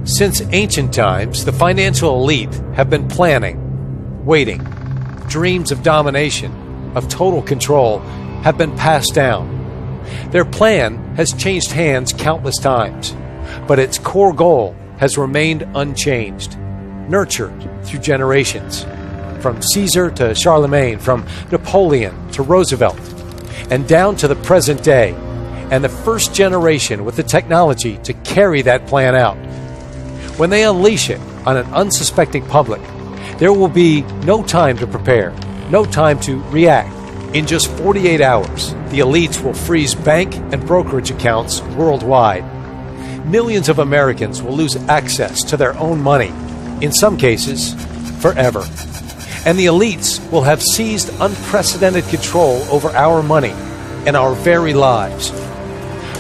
Since ancient times, the financial elite have been planning, waiting. Dreams of domination, of total control, have been passed down. Their plan has changed hands countless times, but its core goal has remained unchanged, nurtured through generations, from Caesar to Charlemagne, from Napoleon to Roosevelt, and down to the present day, and the first generation with the technology to carry that plan out. When they unleash it on an unsuspecting public, there will be no time to prepare, no time to react. In just 48 hours, the elites will freeze bank and brokerage accounts worldwide. Millions of Americans will lose access to their own money, in some cases, forever. And the elites will have seized unprecedented control over our money and our very lives.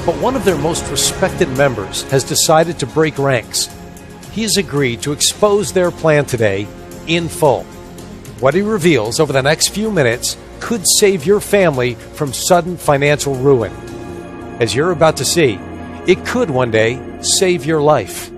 But one of their most respected members has decided to break ranks. He has agreed to expose their plan today in full. What he reveals over the next few minutes could save your family from sudden financial ruin. As you're about to see, it could one day save your life.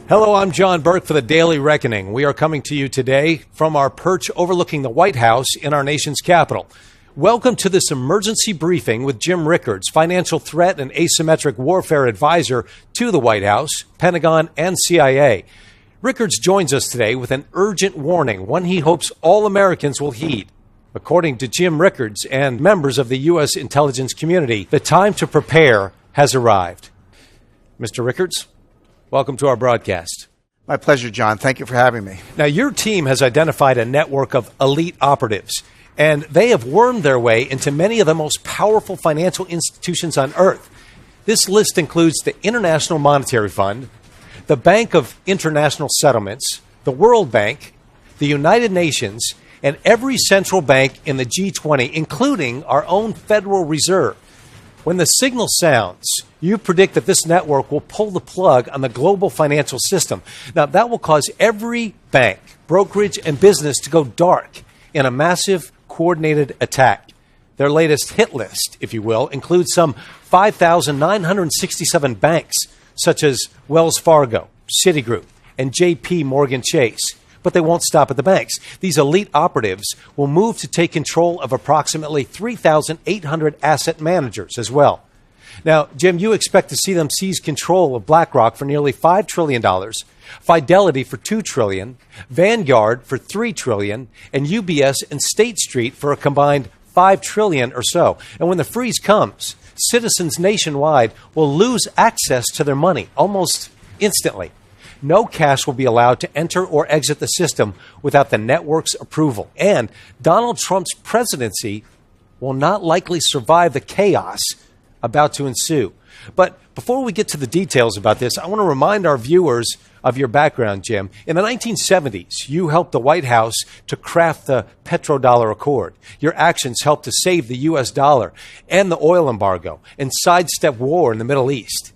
Hello, I'm John Burke for the Daily Reckoning. We are coming to you today from our perch overlooking the White House in our nation's capital. Welcome to this emergency briefing with Jim Rickards, financial threat and asymmetric warfare advisor to the White House, Pentagon, and CIA. Rickards joins us today with an urgent warning, one he hopes all Americans will heed. According to Jim Rickards and members of the U.S. intelligence community, the time to prepare has arrived. Mr. Rickards, welcome to our broadcast. My pleasure, John. Thank you for having me. Now, your team has identified a network of elite operatives, and they have wormed their way into many of the most powerful financial institutions on earth. This list includes the International Monetary Fund, the Bank of International Settlements, the World Bank, the United Nations, and every central bank in the G20, including our own Federal Reserve. When the signal sounds, you predict that this network will pull the plug on the global financial system. Now, that will cause every bank, brokerage, and business to go dark in a massive coordinated attack. Their latest hit list, if you will, includes some 5,967 banks, such as Wells Fargo, Citigroup, and J.P. Morgan Chase. But they won't stop at the banks. These elite operatives will move to take control of approximately 3,800 asset managers as well. Now, Jim, you expect to see them seize control of BlackRock for nearly $5 trillion, Fidelity for $2 trillion, Vanguard for $3 trillion, and UBS and State Street for a combined $5 trillion or so. And when the freeze comes, citizens nationwide will lose access to their money almost instantly. No cash will be allowed to enter or exit the system without the network's approval. And Donald Trump's presidency will not likely survive the chaos about to ensue. But before we get to the details about this, I want to remind our viewers of your background, Jim. In the 1970s, you helped the White House to craft the petrodollar accord. Your actions helped to save the U.S. dollar and the oil embargo and sidestep war in the Middle East.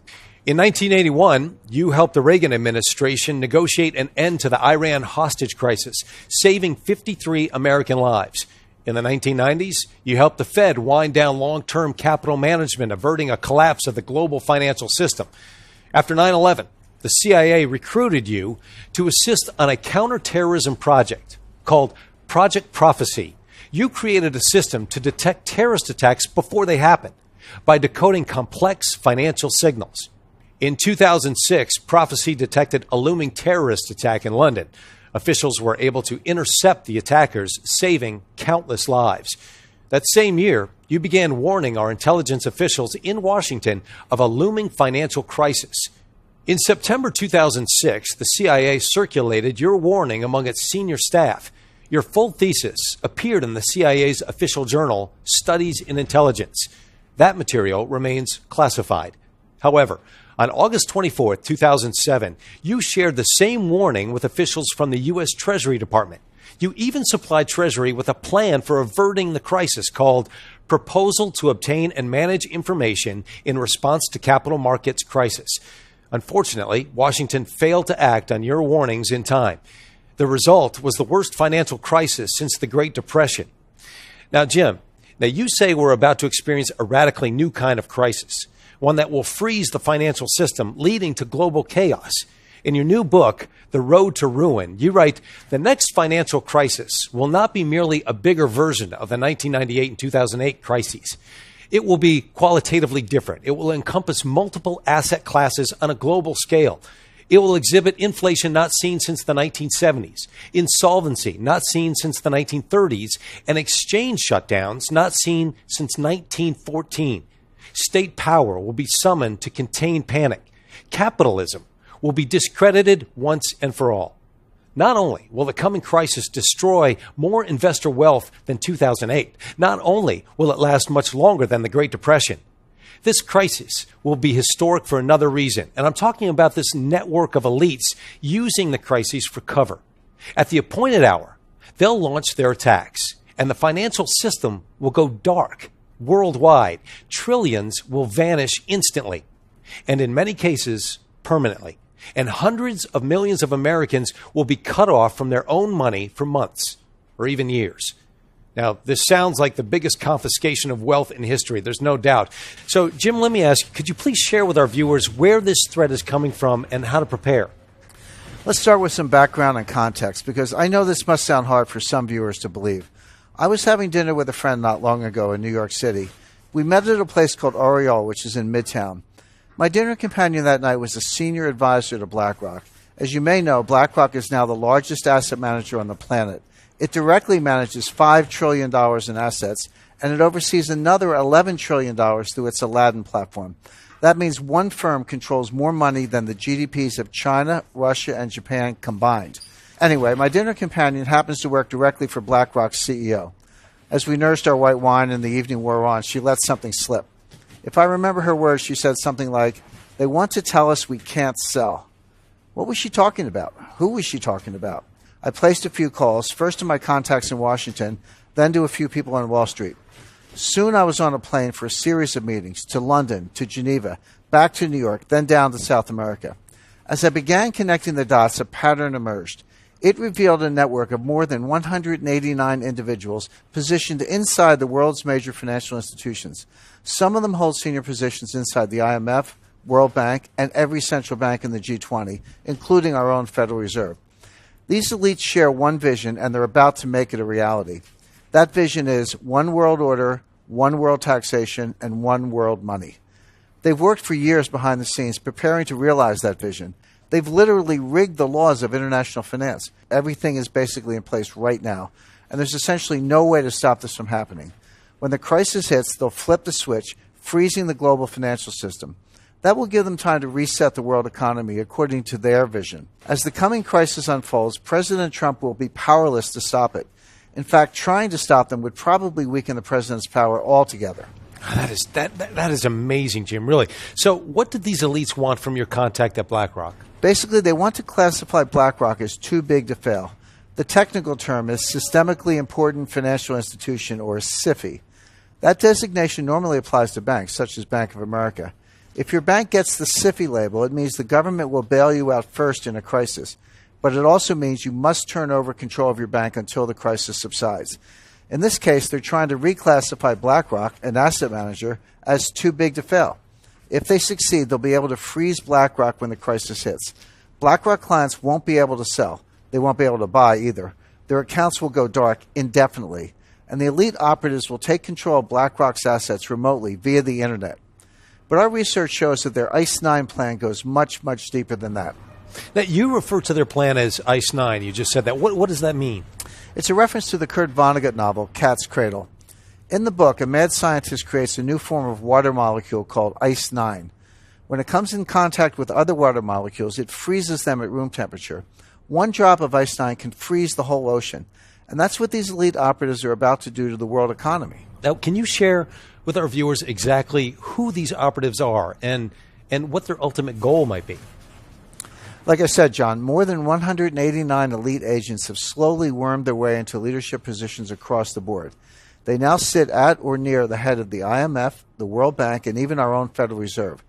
In 1981, you helped the Reagan administration negotiate an end to the Iran hostage crisis, saving 53 American lives. In the 1990s, you helped the Fed wind down long-term capital management, averting a collapse of the global financial system. After 9/11, the CIA recruited you to assist on a counterterrorism project called Project Prophecy. You created a system to detect terrorist attacks before they happen by decoding complex financial signals. In 2006, Prophecy detected a looming terrorist attack in London. Officials were able to intercept the attackers, saving countless lives. That same year, you began warning our intelligence officials in Washington of a looming financial crisis. In September 2006, the CIA circulated your warning among its senior staff. Your full thesis appeared in the CIA's official journal, Studies in Intelligence. That material remains classified. However, on August 24, 2007, you shared the same warning with officials from the U.S. Treasury Department. You even supplied Treasury with a plan for averting the crisis called Proposal to Obtain and Manage Information in Response to Capital Markets Crisis. Unfortunately, Washington failed to act on your warnings in time. The result was the worst financial crisis since the Great Depression. Now, Jim, you say we're about to experience a radically new kind of crisis. one that will freeze the financial system, leading to global chaos. In your new book, The Road to Ruin, you write, the next financial crisis will not be merely a bigger version of the 1998 and 2008 crises. It will be qualitatively different. It will encompass multiple asset classes on a global scale. It will exhibit inflation not seen since the 1970s, insolvency not seen since the 1930s, and exchange shutdowns not seen since 1914. State power will be summoned to contain panic. Capitalism will be discredited once and for all. Not only will the coming crisis destroy more investor wealth than 2008, not only will it last much longer than the Great Depression, this crisis will be historic for another reason. And I'm talking about this network of elites using the crises for cover. At the appointed hour, they'll launch their attacks, and the financial system will go dark worldwide. Trillions will vanish instantly, and in many cases, permanently. And hundreds of millions of Americans will be cut off from their own money for months or even years. Now, this sounds like the biggest confiscation of wealth in history. There's no doubt. So, Jim, let me ask, could you please share with our viewers where this threat is coming from and how to prepare? Let's start with some background and context, because I know this must sound hard for some viewers to believe. I was having dinner with a friend not long ago in New York City. We met at a place called Oriole, which is in Midtown. My dinner companion that night was a senior advisor to BlackRock. As you may know, BlackRock is now the largest asset manager on the planet. It directly manages $5 trillion in assets, and it oversees another $11 trillion through its L.A.M.P platform. That means one firm controls more money than the GDPs of China, Russia, and Japan combined. Anyway, my dinner companion happens to work directly for BlackRock's CEO. As we nursed our white wine and the evening wore on, she let something slip. If I remember her words, she said something like, "They want to tell us we can't sell." What was she talking about? Who was she talking about? I placed a few calls, first to my contacts in Washington, then to a few people on Wall Street. Soon I was on a plane for a series of meetings to London, to Geneva, back to New York, then down to South America. As I began connecting the dots, a pattern emerged. It revealed a network of more than 189 individuals positioned inside the world's major financial institutions. Some of them hold senior positions inside the IMF, World Bank, and every central bank in the G20, including our own Federal Reserve. These elites share one vision, and they're about to make it a reality. That vision is one world order, one world taxation, and one world money. They've worked for years behind the scenes preparing to realize that vision. They've literally rigged the laws of international finance. Everything is basically in place right now, and there's essentially no way to stop this from happening. When the crisis hits, they'll flip the switch, freezing the global financial system. That will give them time to reset the world economy according to their vision. As the coming crisis unfolds, President Trump will be powerless to stop it. In fact, trying to stop them would probably weaken the president's power altogether. That is amazing, Jim, really. So what did these elites want from your contact at BlackRock? Basically, they want to classify BlackRock as too big to fail. The technical term is Systemically Important Financial Institution, or SIFI. That designation normally applies to banks, such as Bank of America. If your bank gets the SIFI label, it means the government will bail you out first in a crisis. But it also means you must turn over control of your bank until the crisis subsides. In this case, they're trying to reclassify BlackRock, an asset manager, as too big to fail. If they succeed, they'll be able to freeze BlackRock when the crisis hits. BlackRock clients won't be able to sell. They won't be able to buy either. Their accounts will go dark indefinitely. And the elite operatives will take control of BlackRock's assets remotely via the internet. But our research shows that their ICE 9 plan goes much, much deeper than that. Now, you refer to their plan as ICE 9. You just said that. What does that mean? It's a reference to the Kurt Vonnegut novel, Cat's Cradle. In the book, a mad scientist creates a new form of water molecule called ICE 9. When it comes in contact with other water molecules, it freezes them at room temperature. One drop of ICE 9 can freeze the whole ocean. And that's what these elite operatives are about to do to the world economy. Now, can you share with our viewers exactly who these operatives are and what their ultimate goal might be? Like I said, John, more than 189 elite agents have slowly wormed their way into leadership positions across the board. They now sit at or near the head of the IMF, the World Bank, and even our own Federal Reserve.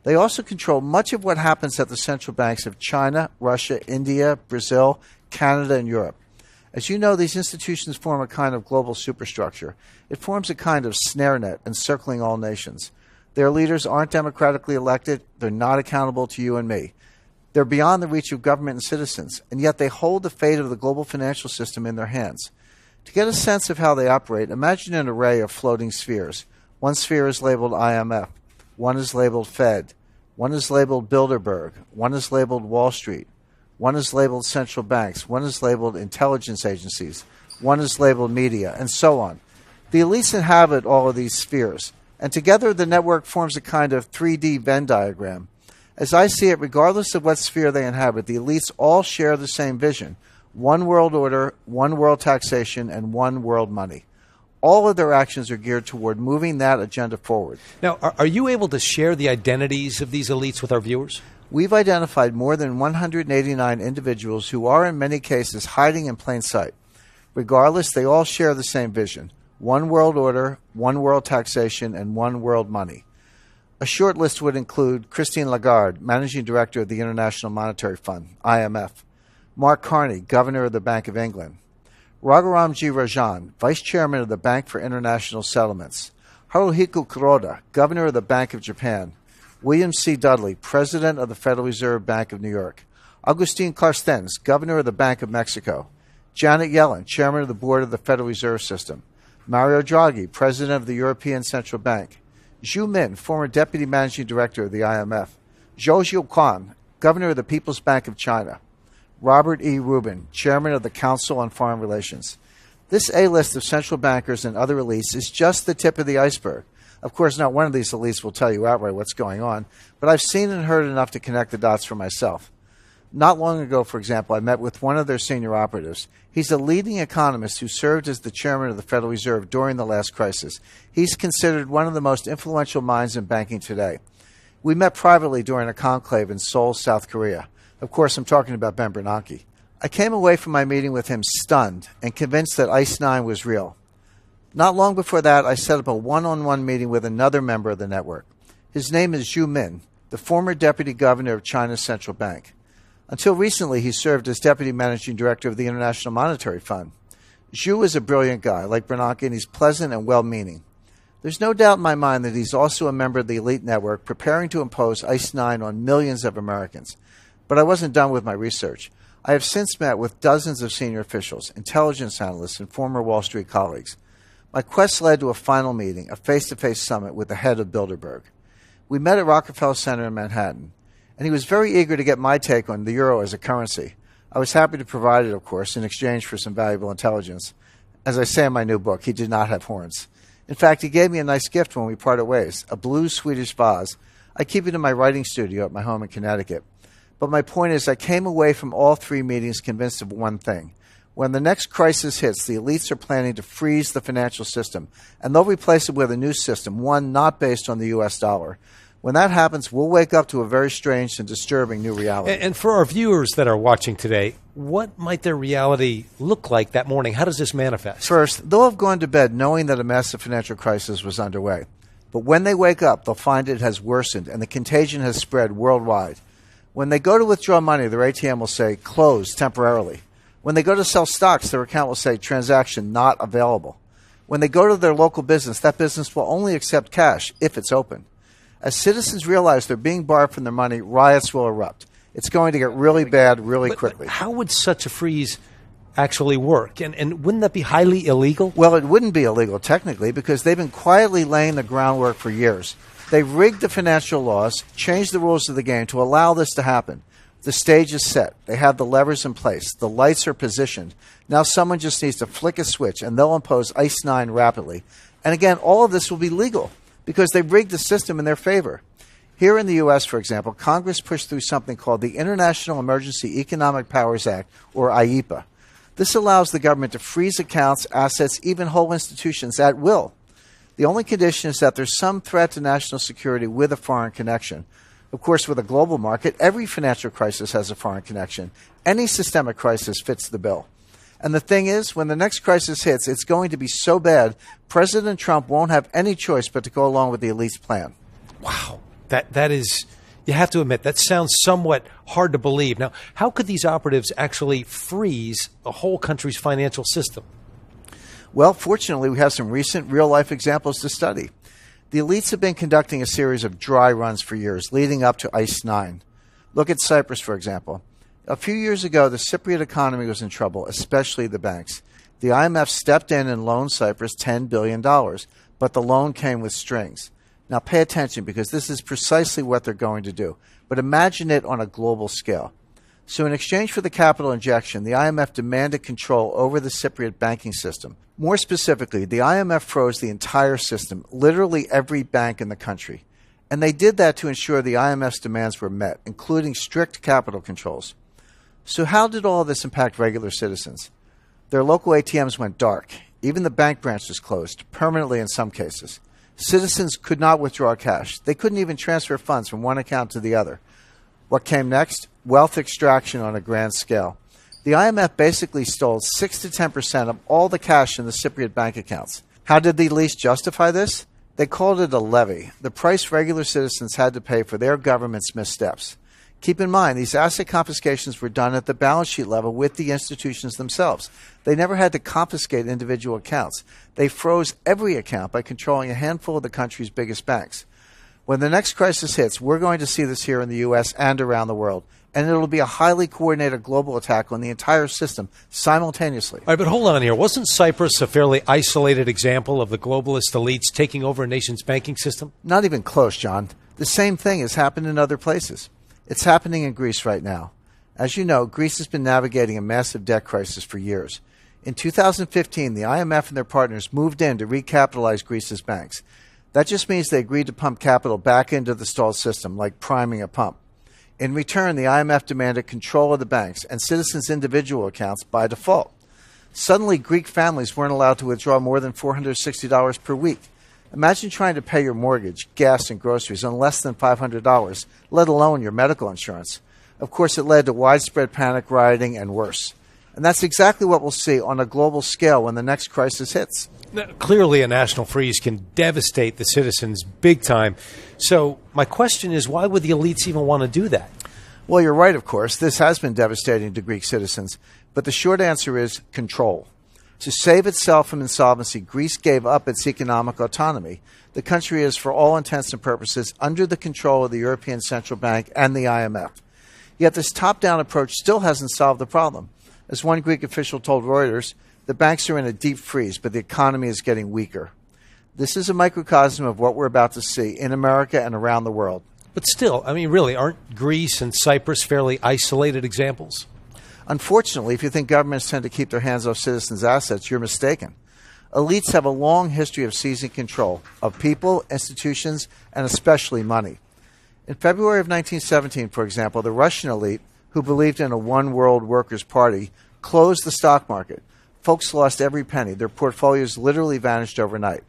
They also control much of what happens at the central banks of China, Russia, India, Brazil, Canada, and Europe. As you know, these institutions form a kind of global superstructure. It forms a kind of snare net encircling all nations. Their leaders aren't democratically elected. They're not accountable to you and me. They're beyond the reach of government and citizens, and yet they hold the fate of the global financial system in their hands. To get a sense of how they operate, imagine an array of floating spheres. One sphere is labeled IMF. One is labeled Fed. One is labeled Bilderberg. One is labeled Wall Street. One is labeled central banks. One is labeled intelligence agencies. One is labeled media, and so on. The elites inhabit all of these spheres, and together the network forms a kind of 3D Venn diagram. As I see it, regardless of what sphere they inhabit, the elites all share the same vision: one world order, one world taxation, and one world money. All of their actions are geared toward moving that agenda forward. Now, are you able to share the identities of these elites with our viewers? We've identified more than 189 individuals who are in many cases hiding in plain sight. Regardless, they all share the same vision: one world order, one world taxation, and one world money. A short list would include Christine Lagarde, Managing Director of the International Monetary Fund, IMF; Mark Carney, Governor of the Bank of England; Raghuram G. Rajan, Vice Chairman of the Bank for International Settlements; Haruhiko Kuroda, Governor of the Bank of Japan; William C. Dudley, President of the Federal Reserve Bank of New York; Agustin Carstens, Governor of the Bank of Mexico; Janet Yellen, Chairman of the Board of the Federal Reserve System; Mario Draghi, President of the European Central Bank; Zhu Min, former Deputy Managing Director of the IMF; Zhou Zhouquan, Governor of the People's Bank of China; Robert E. Rubin, Chairman of the Council on Foreign Relations. This A-list of central bankers and other elites is just the tip of the iceberg. Of course, not one of these elites will tell you outright what's going on, but I've seen and heard enough to connect the dots for myself. Not long ago, for example, I met with one of their senior operatives. He's a leading economist who served as the chairman of the Federal Reserve during the last crisis. He's considered one of the most influential minds in banking today. We met privately during a conclave in Seoul, South Korea. Of course, I'm talking about Ben Bernanke. I came away from my meeting with him stunned and convinced that ICE 9 was real. Not long before that, I set up a one-on-one meeting with another member of the network. His name is Zhu Min, the former deputy governor of China's central bank. Until recently, he served as deputy managing director of the International Monetary Fund. Zhu is a brilliant guy, like Bernanke, and he's pleasant and well-meaning. There's no doubt in my mind that he's also a member of the elite network preparing to impose ICE 9 on millions of Americans. But I wasn't done with my research. I have since met with dozens of senior officials, intelligence analysts, and former Wall Street colleagues. My quest led to a final meeting, a face-to-face summit with the head of Bilderberg. We met at Rockefeller Center in Manhattan, and he was very eager to get my take on the euro as a currency. I was happy to provide it, of course, in exchange for some valuable intelligence. As I say in my new book, he did not have horns. In fact, he gave me a nice gift when we parted ways, a blue Swedish vase. I keep it in my writing studio at my home in Connecticut. But my point is, I came away from all three meetings convinced of one thing. When the next crisis hits, the elites are planning to freeze the financial system, and they'll replace it with a new system, one not based on the U.S. dollar. When that happens, we'll wake up to a very strange and disturbing new reality. And for our viewers that are watching today, what might their reality look like that morning? How does this manifest? First, they'll have gone to bed knowing that a massive financial crisis was underway. But when they wake up, they'll find it has worsened and the contagion has spread worldwide. When they go to withdraw money, their ATM will say, closed temporarily. When they go to sell stocks, their account will say, transaction not available. When they go to their local business, that business will only accept cash if it's open. As citizens realize they're being barred from their money, riots will erupt. It's going to get really bad really quickly. But how would such a freeze actually work? And wouldn't that be highly illegal? Well, it wouldn't be illegal technically because they've been quietly laying the groundwork for years. They've rigged the financial laws, changed the rules of the game to allow this to happen. The stage is set. They have the levers in place. The lights are positioned. Now someone just needs to flick a switch and they'll impose ICE 9 rapidly. And again, all of this will be legal because they've rigged the system in their favor. Here in the U.S., for example, Congress pushed through something called the International Emergency Economic Powers Act, or IEPA. This allows the government to freeze accounts, assets, even whole institutions at will. The only condition is that there's some threat to national security with a foreign connection. Of course, with a global market, every financial crisis has a foreign connection. Any systemic crisis fits the bill. And the thing is, when the next crisis hits, it's going to be so bad, President Trump won't have any choice but to go along with the elite's plan. Wow. That is, you have to admit, that sounds somewhat hard to believe. Now, how could these operatives actually freeze a whole country's financial system? Well, fortunately, we have some recent real-life examples to study. The elites have been conducting a series of dry runs for years, leading up to ICE 9. Look at Cyprus, for example. A few years ago, the Cypriot economy was in trouble, especially the banks. The IMF stepped in and loaned Cyprus $10 billion, but the loan came with strings. Now pay attention, because this is precisely what they're going to do. But imagine it on a global scale. So in exchange for the capital injection, the IMF demanded control over the Cypriot banking system. More specifically, the IMF froze the entire system, literally every bank in the country. And they did that to ensure the IMF's demands were met, including strict capital controls. So how did all of this impact regular citizens? Their local ATMs went dark. Even the bank branch was closed, permanently in some cases. Citizens could not withdraw cash. They couldn't even transfer funds from one account to the other. What came next? Wealth extraction on a grand scale. The IMF basically stole 6 to 10% of all the cash in the Cypriot bank accounts. How did the elites justify this? They called it a levy, the price regular citizens had to pay for their government's missteps. Keep in mind, these asset confiscations were done at the balance sheet level with the institutions themselves. They never had to confiscate individual accounts. They froze every account by controlling a handful of the country's biggest banks. When the next crisis hits, we're going to see this here in the U.S. and around the world. And it'll be a highly coordinated global attack on the entire system simultaneously. All right, but hold on here. Wasn't Cyprus a fairly isolated example of the globalist elites taking over a nation's banking system? Not even close, John. The same thing has happened in other places. It's happening in Greece right now. As you know, Greece has been navigating a massive debt crisis for years. In 2015, the IMF and their partners moved in to recapitalize Greece's banks. That just means they agreed to pump capital back into the stalled system, like priming a pump. In return, the IMF demanded control of the banks and citizens' individual accounts by default. Suddenly, Greek families weren't allowed to withdraw more than $460 per week. Imagine trying to pay your mortgage, gas, and groceries on less than $500, let alone your medical insurance. Of course, it led to widespread panic, rioting, and worse. And that's exactly what we'll see on a global scale when the next crisis hits. Now, clearly, a national freeze can devastate the citizens big time. So my question is, why would the elites even want to do that? Well, you're right, of course. This has been devastating to Greek citizens. But the short answer is control. To save itself from insolvency, Greece gave up its economic autonomy. The country is, for all intents and purposes, under the control of the European Central Bank and the IMF. Yet this top-down approach still hasn't solved the problem. As one Greek official told Reuters, the banks are in a deep freeze, but the economy is getting weaker. This is a microcosm of what we're about to see in America and around the world. But still, I mean, really, aren't Greece and Cyprus fairly isolated examples? Unfortunately, if you think governments tend to keep their hands off citizens' assets, you're mistaken. Elites have a long history of seizing control of people, institutions, and especially money. In February of 1917, for example, the Russian elite, who believed in a one-world workers' party, closed the stock market. Folks lost every penny. Their portfolios literally vanished overnight.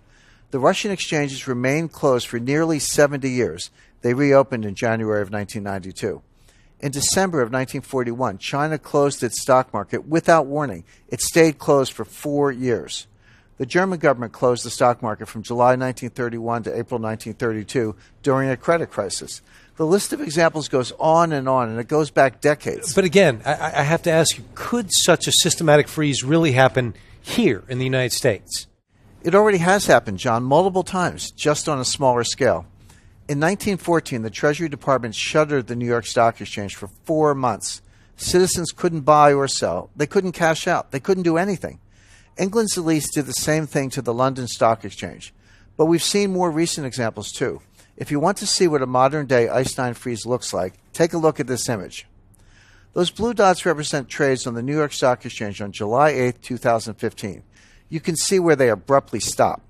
The Russian exchanges remained closed for nearly 70 years. They reopened in January of 1992. In December of 1941, China closed its stock market without warning. It stayed closed for 4 years. The German government closed the stock market from July 1931 to April 1932 during a credit crisis. The list of examples goes on, and it goes back decades. But again, I have to ask you, could such a systematic freeze really happen here in the United States? It already has happened, John, multiple times, just on a smaller scale. In 1914, the Treasury Department shuttered the New York Stock Exchange for 4 months. Citizens couldn't buy or sell. They couldn't cash out. They couldn't do anything. England's elites did the same thing to the London Stock Exchange. But we've seen more recent examples, too. If you want to see what a modern-day ICE 9 freeze looks like, take a look at this image. Those blue dots represent trades on the New York Stock Exchange on July 8, 2015. You can see where they abruptly stop.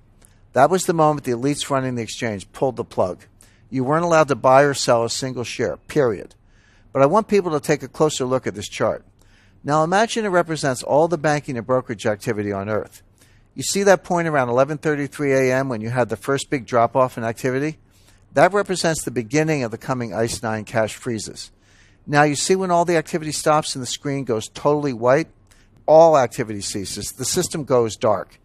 That was the moment the elites running the exchange pulled the plug. You weren't allowed to buy or sell a single share, period. But I want people to take a closer look at this chart. Now imagine it represents all the banking and brokerage activity on Earth. You see that point around 11:33 a.m. when you had the first big drop-off in activity? That represents the beginning of the coming ICE 9 cash freezes. Now you see when all the activity stops and the screen goes totally white? All activity ceases. The system goes dark.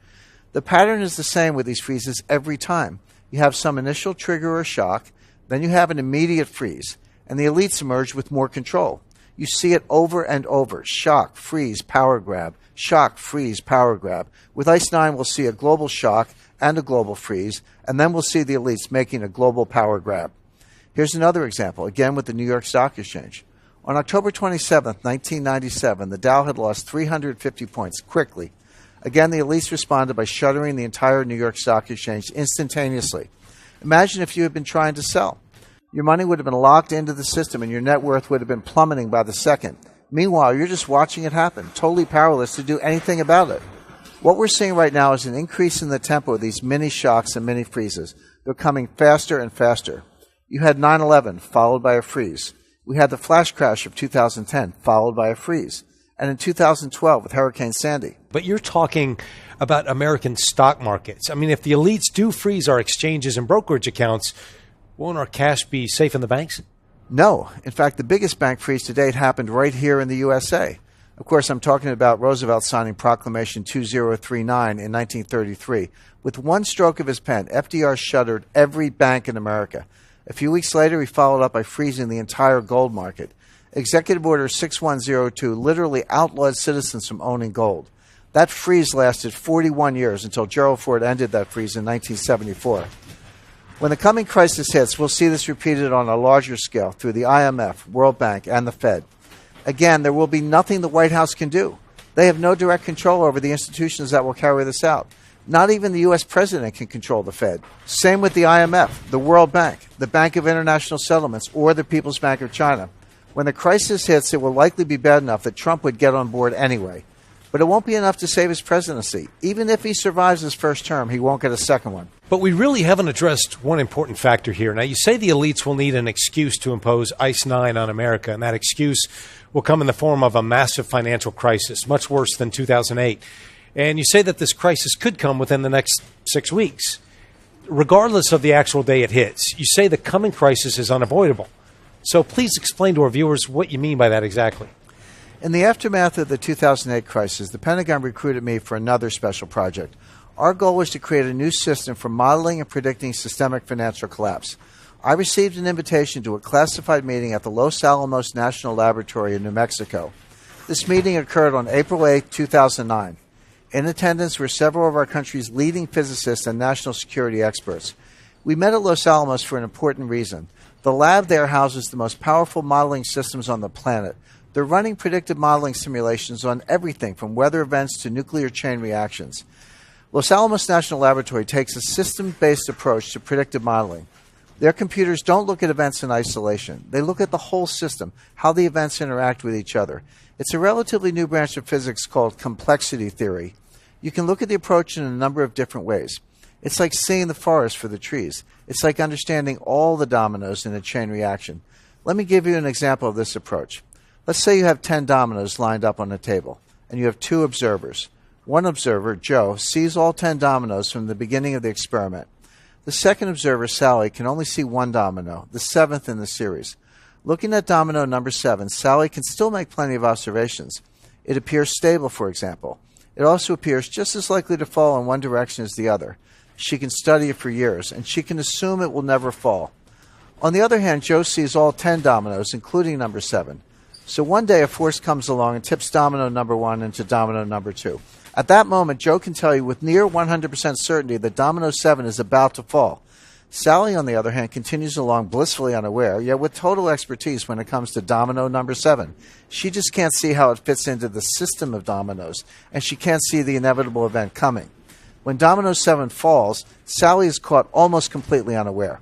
The pattern is the same with these freezes every time. You have some initial trigger or shock, then you have an immediate freeze, and the elites emerge with more control. You see it over and over. Shock, freeze, power grab. Shock, freeze, power grab. With ICE 9, we'll see a global shock and a global freeze, and then we'll see the elites making a global power grab. Here's another example, again with the New York Stock Exchange. On October 27, 1997, the Dow had lost 350 points quickly. Again, the elites responded by shuttering the entire New York Stock Exchange instantaneously. Imagine if you had been trying to sell. Your money would have been locked into the system and your net worth would have been plummeting by the second. Meanwhile, you're just watching it happen, totally powerless to do anything about it. What we're seeing right now is an increase in the tempo of these mini shocks and mini freezes. They're coming faster and faster. You had 9/11, followed by a freeze. We had the flash crash of 2010, followed by a freeze. And in 2012 with Hurricane Sandy. But you're talking about American stock markets. I mean, if the elites do freeze our exchanges and brokerage accounts, won't our cash be safe in the banks? No. In fact, the biggest bank freeze to date happened right here in the USA. Of course, I'm talking about Roosevelt signing Proclamation 2039 in 1933. With one stroke of his pen, FDR shuttered every bank in America. A few weeks later, he followed up by freezing the entire gold market. Executive Order 6102 literally outlawed citizens from owning gold. That freeze lasted 41 years until Gerald Ford ended that freeze in 1974. When the coming crisis hits, we'll see this repeated on a larger scale through the IMF, World Bank, and the Fed. Again, there will be nothing the White House can do. They have no direct control over the institutions that will carry this out. Not even the U.S. president can control the Fed. Same with the IMF, the World Bank, the Bank of International Settlements, or the People's Bank of China. When the crisis hits, it will likely be bad enough that Trump would get on board anyway. But it won't be enough to save his presidency. Even if he survives his first term, he won't get a second one. But we really haven't addressed one important factor here. Now, you say the elites will need an excuse to impose ICE 9 on America, and that excuse will come in the form of a massive financial crisis, much worse than 2008. And you say that this crisis could come within the next 6 weeks. Regardless of the actual day it hits, you say the coming crisis is unavoidable. So please explain to our viewers what you mean by that exactly. In the aftermath of the 2008 crisis, the Pentagon recruited me for another special project. Our goal was to create a new system for modeling and predicting systemic financial collapse. I received an invitation to a classified meeting at the Los Alamos National Laboratory in New Mexico. This meeting occurred on April 8, 2009. In attendance were several of our country's leading physicists and national security experts. We met at Los Alamos for an important reason. The lab there houses the most powerful modeling systems on the planet. They're running predictive modeling simulations on everything from weather events to nuclear chain reactions. Los Alamos National Laboratory takes a system-based approach to predictive modeling. Their computers don't look at events in isolation. They look at the whole system, how the events interact with each other. It's a relatively new branch of physics called complexity theory. You can look at the approach in a number of different ways. It's like seeing the forest for the trees. It's like understanding all the dominoes in a chain reaction. Let me give you an example of this approach. Let's say you have 10 dominoes lined up on a table, and you have 2 observers. One observer, Joe, sees all 10 dominoes from the beginning of the experiment. The second observer, Sally, can only see 1 domino, the 7th in the series. Looking at domino number 7, Sally can still make plenty of observations. It appears stable, for example. It also appears just as likely to fall in one direction as the other. She can study it for years, and she can assume it will never fall. On the other hand, Joe sees all 10 dominoes, including number 7. So one day a force comes along and tips domino number 1 into domino number 2. At that moment, Joe can tell you with near 100% certainty that domino 7 is about to fall. Sally, on the other hand, continues along blissfully unaware, yet with total expertise when it comes to domino number 7. She just can't see how it fits into the system of dominoes, and she can't see the inevitable event coming. When domino 7 falls, Sally is caught almost completely unaware.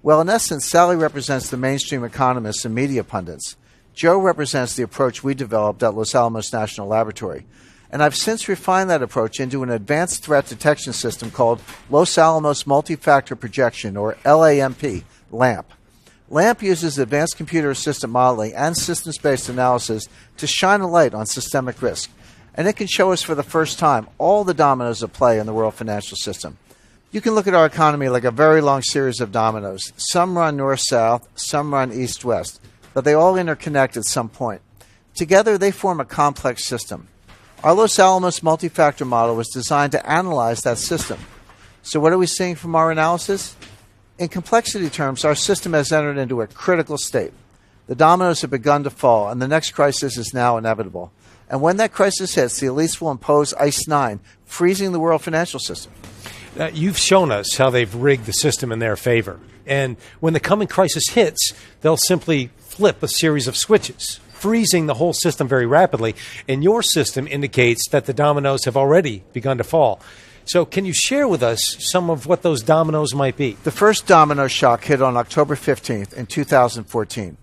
Well, in essence, Sally represents the mainstream economists and media pundits. Joe represents the approach we developed at Los Alamos National Laboratory. And I've since refined that approach into an advanced threat detection system called Los Alamos Multi-Factor Projection, or L.A.M.P, LAMP. LAMP uses advanced computer assisted modeling and systems-based analysis to shine a light on systemic risk. And it can show us for the first time all the dominoes at play in the world financial system. You can look at our economy like a very long series of dominoes. Some run north-south, some run east-west, but they all interconnect at some point. Together, they form a complex system. Our Los Alamos multi-factor model was designed to analyze that system. So what are we seeing from our analysis? In complexity terms, our system has entered into a critical state. The dominoes have begun to fall, and the next crisis is now inevitable. And when that crisis hits, the elites will impose ICE 9, freezing the world financial system. You've shown us how they've rigged the system in their favor. And when the coming crisis hits, they'll simply flip a series of switches, freezing the whole system very rapidly. And your system indicates that the dominoes have already begun to fall. So can you share with us some of what those dominoes might be? The first domino shock hit on October 15th in 2014.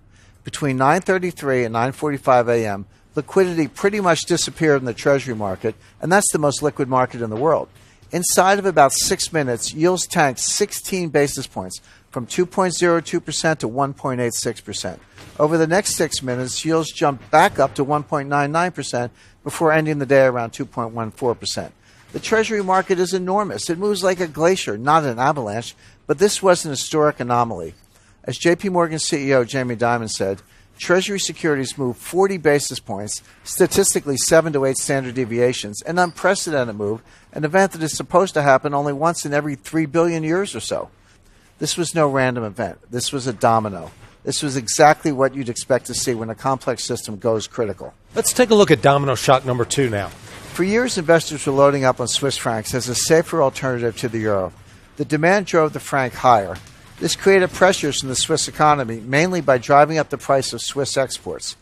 Between 9:33 and 9:45 a.m., liquidity pretty much disappeared in the Treasury market, and that's the most liquid market in the world. Inside of about 6 minutes, yields tanked 16 basis points from 2.02% to 1.86%. Over the next 6 minutes, yields jumped back up to 1.99% before ending the day around 2.14%. The Treasury market is enormous. It moves like a glacier, not an avalanche, but this was an historic anomaly. As JP Morgan CEO Jamie Dimon said, Treasury securities move 40 basis points, statistically 7 to 8 standard deviations, an unprecedented move, an event that is supposed to happen only once in every 3 billion years or so. This was no random event. This was a domino. This was exactly what you'd expect to see when a complex system goes critical. Let's take a look at domino shock number 2 now. For years, investors were loading up on Swiss francs as a safer alternative to the euro. The demand drove the franc higher. This created pressures in the Swiss economy, mainly by driving up the price of Swiss exports.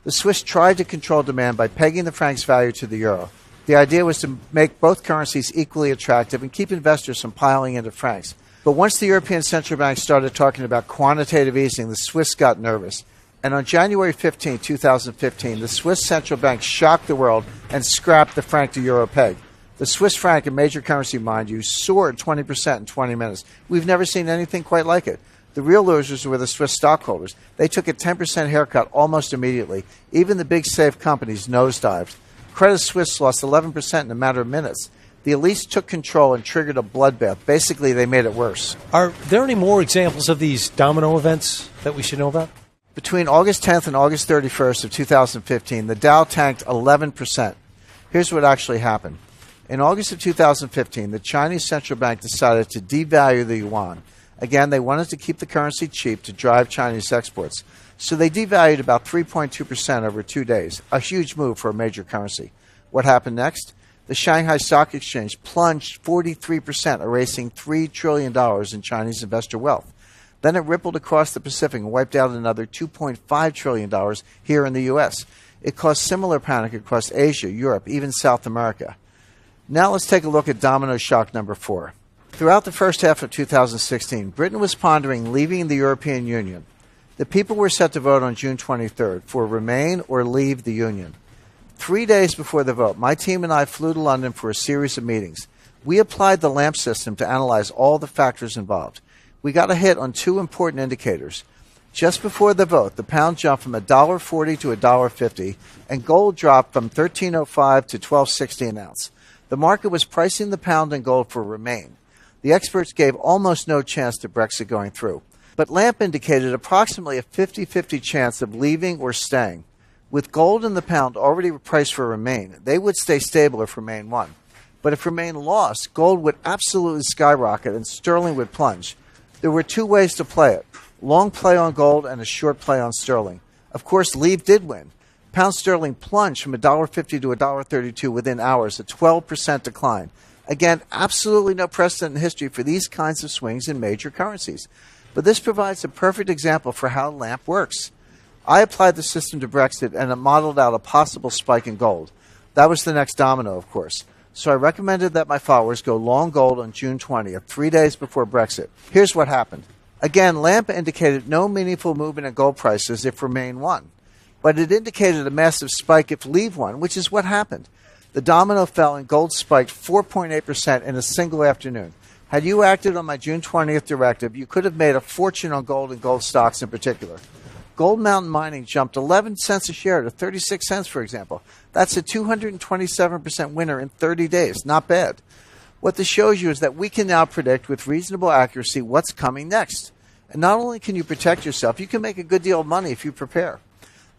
The Swiss tried to control demand by pegging the franc's value to the euro. The idea was to make both currencies equally attractive and keep investors from piling into francs. But once the European Central Bank started talking about quantitative easing, the Swiss got nervous. And on January 15, 2015, the Swiss Central Bank shocked the world and scrapped the franc to euro peg. The Swiss franc, a major currency, mind you, soared 20% in 20 minutes. We've never seen anything quite like it. The real losers were the Swiss stockholders. They took a 10% haircut almost immediately. Even the big safe companies nosedived. Credit Suisse lost 11% in a matter of minutes. The elites took control and triggered a bloodbath. Basically, they made it worse. Are there any more examples of these domino events that we should know about? Between August 10th and August 31st of 2015, the Dow tanked 11%. Here's what actually happened. In August of 2015, the Chinese central bank decided to devalue the yuan. Again, they wanted to keep the currency cheap to drive Chinese exports. So they devalued about 3.2% over 2 days, a huge move for a major currency. What happened next? The Shanghai Stock Exchange plunged 43%, erasing $3 trillion in Chinese investor wealth. Then it rippled across the Pacific and wiped out another $2.5 trillion here in the U.S. It caused similar panic across Asia, Europe, even South America. Now let's take a look at domino shock number 4. Throughout the first half of 2016, Britain was pondering leaving the European Union. The people were set to vote on June 23rd for remain or leave the Union. 3 days before the vote, my team and I flew to London for a series of meetings. We applied the L.A.M.P system to analyze all the factors involved. We got a hit on 2 important indicators. Just before the vote, the pound jumped from $1.40 to $1.50, and gold dropped from $13.05 to $12.60 an ounce. The market was pricing the pound and gold for remain. The experts gave almost no chance to Brexit going through. But L.A.M.P indicated approximately a 50-50 chance of leaving or staying. With gold and the pound already priced for remain, they would stay stable if remain won. But if remain lost, gold would absolutely skyrocket and sterling would plunge. There were 2 ways to play it: long play on gold and a short play on sterling. Of course, leave did win. Pound sterling plunged from $1.50 to $1.32 within hours, a 12% decline. Again, absolutely no precedent in history for these kinds of swings in major currencies. But this provides a perfect example for how L.A.M.P works. I applied the system to Brexit and it modeled out a possible spike in gold. That was the next domino, of course. So I recommended that my followers go long gold on June 20th, 3 days before Brexit. Here's what happened. Again, L.A.M.P indicated no meaningful movement in gold prices if remain won. But it indicated a massive spike if leave won, which is what happened. The domino fell and gold spiked 4.8% in a single afternoon. Had you acted on my June 20th directive, you could have made a fortune on gold and gold stocks in particular. Gold Mountain Mining jumped 11 cents a share to 36 cents, for example. That's a 227% winner in 30 days. Not bad. What this shows you is that we can now predict with reasonable accuracy what's coming next. And not only can you protect yourself, you can make a good deal of money if you prepare.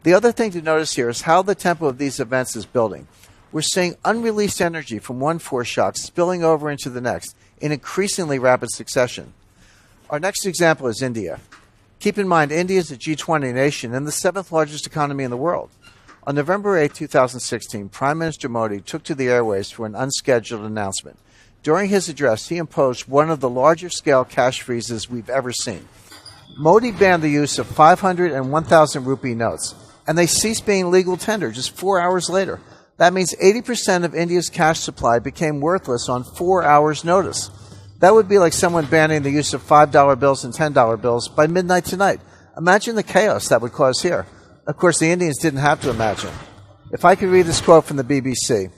The other thing to notice here is how the tempo of these events is building. We're seeing unreleased energy from one force shock spilling over into the next in increasingly rapid succession. Our next example is India. Keep in mind, India is a G20 nation and the 7th largest economy in the world. On November 8, 2016, Prime Minister Modi took to the airways for an unscheduled announcement. During his address, he imposed one of the larger-scale cash freezes we've ever seen. Modi banned the use of 500 and 1,000 rupee notes, and they ceased being legal tender just 4 hours later. That means 80% of India's cash supply became worthless on 4 hours' notice. That would be like someone banning the use of $5 bills and $10 bills by midnight tonight. Imagine the chaos that would cause here. Of course, the Indians didn't have to imagine. If I could read this quote from the BBC,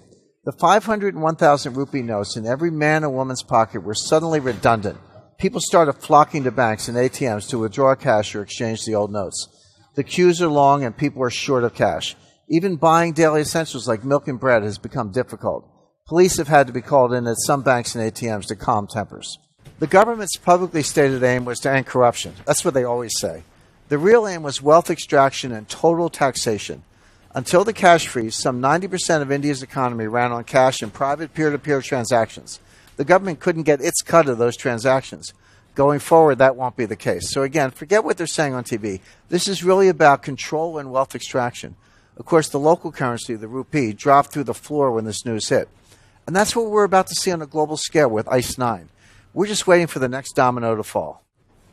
the 500 and 1,000 rupee notes in every man and woman's pocket were suddenly redundant. People started flocking to banks and ATMs to withdraw cash or exchange the old notes. The queues are long and people are short of cash. Even buying daily essentials like milk and bread has become difficult. Police have had to be called in at some banks and ATMs to calm tempers. The government's publicly stated aim was to end corruption. That's what they always say. The real aim was wealth extraction and total taxation. Until the cash freeze, some 90% of India's economy ran on cash and private peer-to-peer transactions. The government couldn't get its cut of those transactions. Going forward, that won't be the case. So again, forget what they're saying on TV. This is really about control and wealth extraction. Of course, the local currency, the rupee, dropped through the floor when this news hit. And that's what we're about to see on a global scale with ICE 9. We're just waiting for the next domino to fall.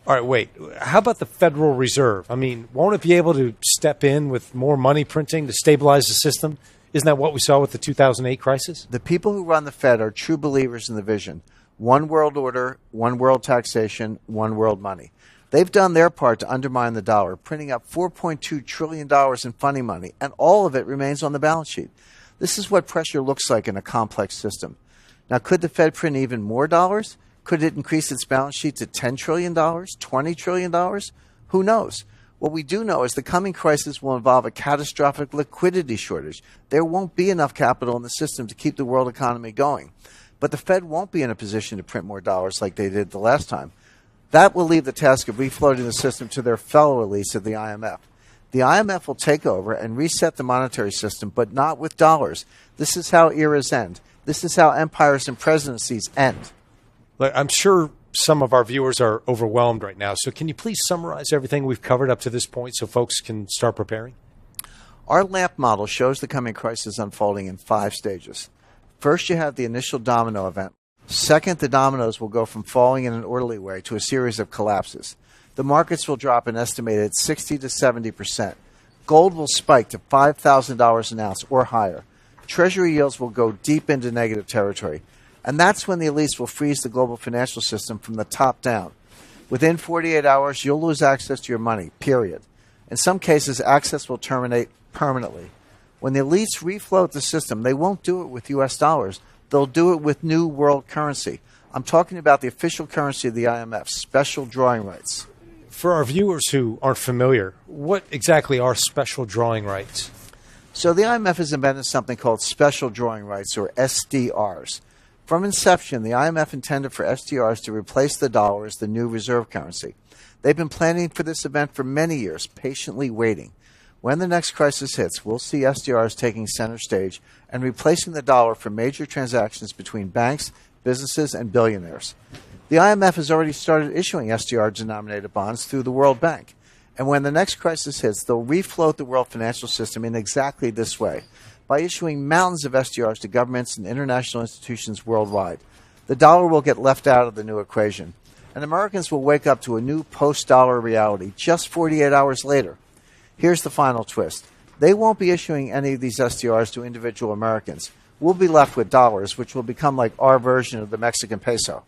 All right, wait. How about the Federal Reserve? I mean, won't it be able to step in with more money printing to stabilize the system? Isn't that what we saw with the 2008 crisis? The people who run the Fed are true believers in the vision. One world order, one world taxation, one world money. They've done their part to undermine the dollar, printing up $4.2 trillion in funding money, and all of it remains on the balance sheet. This is what pressure looks like in a complex system. Now, could the Fed print even more dollars? Could it increase its balance sheet to $10 trillion, $20 trillion? Who knows? What we do know is the coming crisis will involve a catastrophic liquidity shortage. There won't be enough capital in the system to keep the world economy going. But the Fed won't be in a position to print more dollars like they did the last time. That will leave the task of refloating the system to their fellow elites at the IMF. The IMF will take over and reset the monetary system, but not with dollars. This is how eras end. This is how empires and presidencies end. Look, I'm sure some of our viewers are overwhelmed right now, so can you please summarize everything we've covered up to this point so folks can start preparing? Our L.A.M.P model shows the coming crisis unfolding in 5 stages. First, you have the initial domino event. Second, the dominoes will go from falling in an orderly way to a series of collapses. The markets will drop an estimated 60 to 70%. Gold will spike to $5,000 an ounce or higher. Treasury yields will go deep into negative territory. And that's when the elites will freeze the global financial system from the top down. Within 48 hours, you'll lose access to your money, period. In some cases, access will terminate permanently. When the elites refloat the system, they won't do it with U.S. dollars. They'll do it with new world currency. I'm talking about the official currency of the IMF, special drawing rights. For our viewers who aren't familiar, what exactly are special drawing rights? So the IMF has invented something called special drawing rights, or SDRs. From inception, the IMF intended for SDRs to replace the dollar as the new reserve currency. They've been planning for this event for many years, patiently waiting. When the next crisis hits, we'll see SDRs taking center stage and replacing the dollar for major transactions between banks, businesses, and billionaires. The IMF has already started issuing SDR-denominated bonds through the World Bank. And when the next crisis hits, they'll refloat the world financial system in exactly this way, by issuing mountains of SDRs to governments and international institutions worldwide. The dollar will get left out of the new equation, and Americans will wake up to a new post-dollar reality just 48 hours later. Here's the final twist. They won't be issuing any of these SDRs to individual Americans. We'll be left with dollars, which will become like our version of the Mexican peso.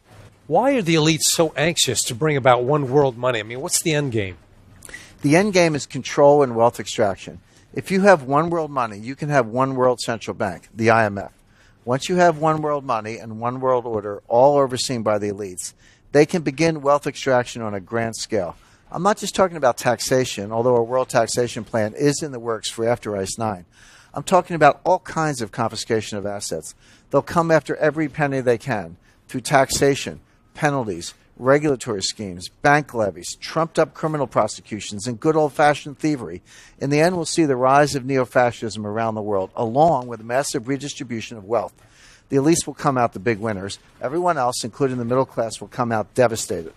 Why are the elites so anxious to bring about one world money? I mean, what's the end game? The end game is control and wealth extraction. If you have one world money, you can have one world central bank, the IMF. Once you have one world money and one world order, all overseen by the elites, they can begin wealth extraction on a grand scale. I'm not just talking about taxation, although a world taxation plan is in the works for after ICE 9. I'm talking about all kinds of confiscation of assets. They'll come after every penny they can through taxation, penalties, regulatory schemes, bank levies, trumped-up criminal prosecutions, and good old-fashioned thievery. In the end, we'll see the rise of neo-fascism around the world, along with a massive redistribution of wealth. The elites will come out the big winners. Everyone else, including the middle class, will come out devastated.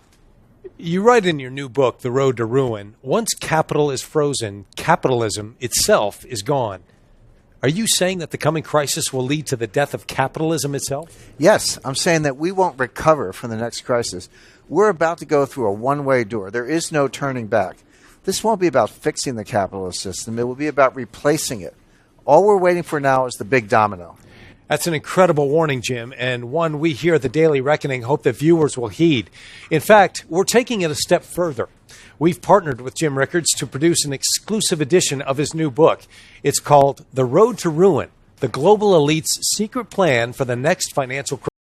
You write in your new book, The Road to Ruin, once capital is frozen, capitalism itself is gone. Are you saying that the coming crisis will lead to the death of capitalism itself? Yes, I'm saying that we won't recover from the next crisis. We're about to go through a one-way door. There is no turning back. This won't be about fixing the capitalist system. It will be about replacing it. All we're waiting for now is the big domino. That's an incredible warning, Jim, and one we here at the Daily Reckoning hope that viewers will heed. In fact, we're taking it a step further. We've partnered with Jim Rickards to produce an exclusive edition of his new book. It's called The Road to Ruin, The Global Elite's Secret Plan for the Next Financial Crisis.